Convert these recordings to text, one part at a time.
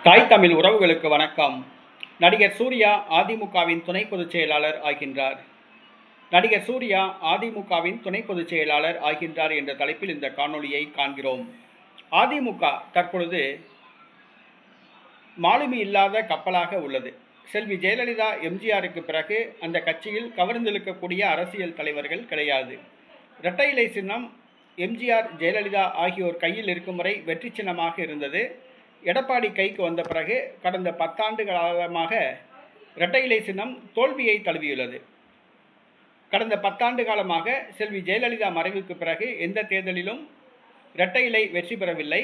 தாய் தமிழ் உறவுகளுக்கு வணக்கம். நடிகர் சூர்யா அதிமுகவின் துணை பொதுச் செயலாளர் ஆகின்றார். நடிகர் சூர்யா அதிமுகவின் துணை பொதுச் செயலாளர் ஆகின்றார் என்ற தலைப்பில் இந்த காணொளியை காண்கிறோம். அதிமுக தற்பொழுது மாலுமி இல்லாத கப்பலாக உள்ளது. செல்வி ஜெயலலிதா எம்ஜிஆருக்கு பிறகு அந்த கட்சியில் கவர்ந்திழுக்கக்கூடிய அரசியல் தலைவர்கள் கிடையாது. இரட்டை இலை சின்னம் எம்ஜிஆர், ஜெயலலிதா ஆகியோர் கையில் இருக்கும் வரை வெற்றி சின்னமாக இருந்தது. எடப்பாடி கைக்கு வந்த பிறகு கடந்த 10 ஆண்டு காலமாக இரட்டை இலை சின்னம் தோல்வியை தழுவியுள்ளது. கடந்த 10 ஆண்டு காலமாக செல்வி ஜெயலலிதா மறைவுக்கு பிறகு எந்த தேர்தலிலும் இரட்டை இலை வெற்றி பெறவில்லை.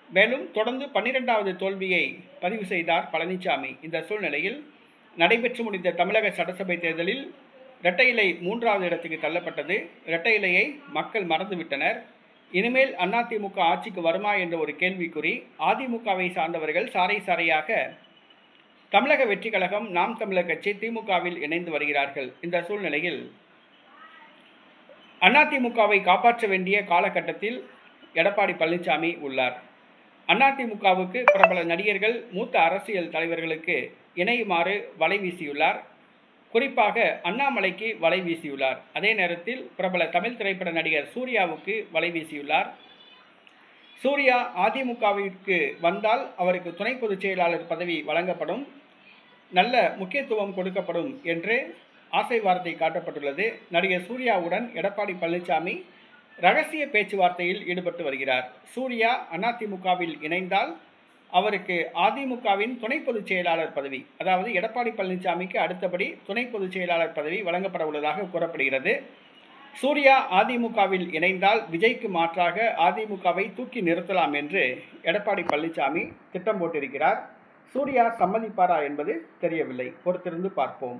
மேலும் தொடர்ந்து 12வது தோல்வியை பதிவு செய்தார் பழனிசாமி. இந்த சூழ்நிலையில் நடைபெற்று முடிந்த தமிழக சட்டசபை தேர்தலில் இரட்டை இலை 3வது இடத்துக்கு தள்ளப்பட்டது. இரட்டை இலையை மக்கள் மறந்துவிட்டனர். இனிமேல் அதிமுக ஆட்சிக்கு வருமா என்ற ஒரு கேள்விக்குறி. அதிமுகவை சார்ந்தவர்கள் சாறை சாறையாக தமிழக வெற்றி கழகம், நாம் தமிழர் கட்சி, திமுகவில் இணைந்து வருகிறார்கள். இந்த சூழ்நிலையில் அதிமுகவை காப்பாற்ற வேண்டிய காலகட்டத்தில் எடப்பாடி பழனிசாமி உள்ளார். அதிமுகவுக்கு பிரபல நடிகர்கள், மூத்த அரசியல் தலைவர்களுக்கு இணையுமாறு வலை வீசியுள்ளார். குறிப்பாக அண்ணாமலைக்கு வலை வீசியுள்ளார். அதே நேரத்தில் பிரபல தமிழ் திரைப்பட நடிகர் சூர்யாவுக்கு வலை வீசியுள்ளார். சூர்யா அதிமுகவிற்கு வந்தால் அவருக்கு துணை பொதுச் செயலாளர் பதவி வழங்கப்படும், நல்ல முக்கியத்துவம் கொடுக்கப்படும் என்று ஆசை வார்த்தை காட்டப்பட்டுள்ளது. நடிகர் சூர்யாவுடன் எடப்பாடி பழனிசாமி ரகசிய பேச்சுவார்த்தையில் ஈடுபட்டு வருகிறார். சூர்யா அதிமுகவில் இணைந்தால் அவருக்கு அதிமுகவின் துணை பொதுச் செயலாளர் பதவி, அதாவது எடப்பாடி பழனிசாமிக்கு அடுத்தபடி துணை பொதுச் செயலாளர் பதவி வழங்கப்பட உள்ளதாக கூறப்படுகிறது. சூர்யா அதிமுகவில் இணைந்தால் விஜய்க்கு மாற்றாக அதிமுகவை தூக்கி நிறுத்தலாம் என்று எடப்பாடி பழனிசாமி திட்டம் போட்டிருக்கிறார். சூர்யா சம்மதிப்பாரா என்பது தெரியவில்லை. பொறுத்திருந்து பார்ப்போம்.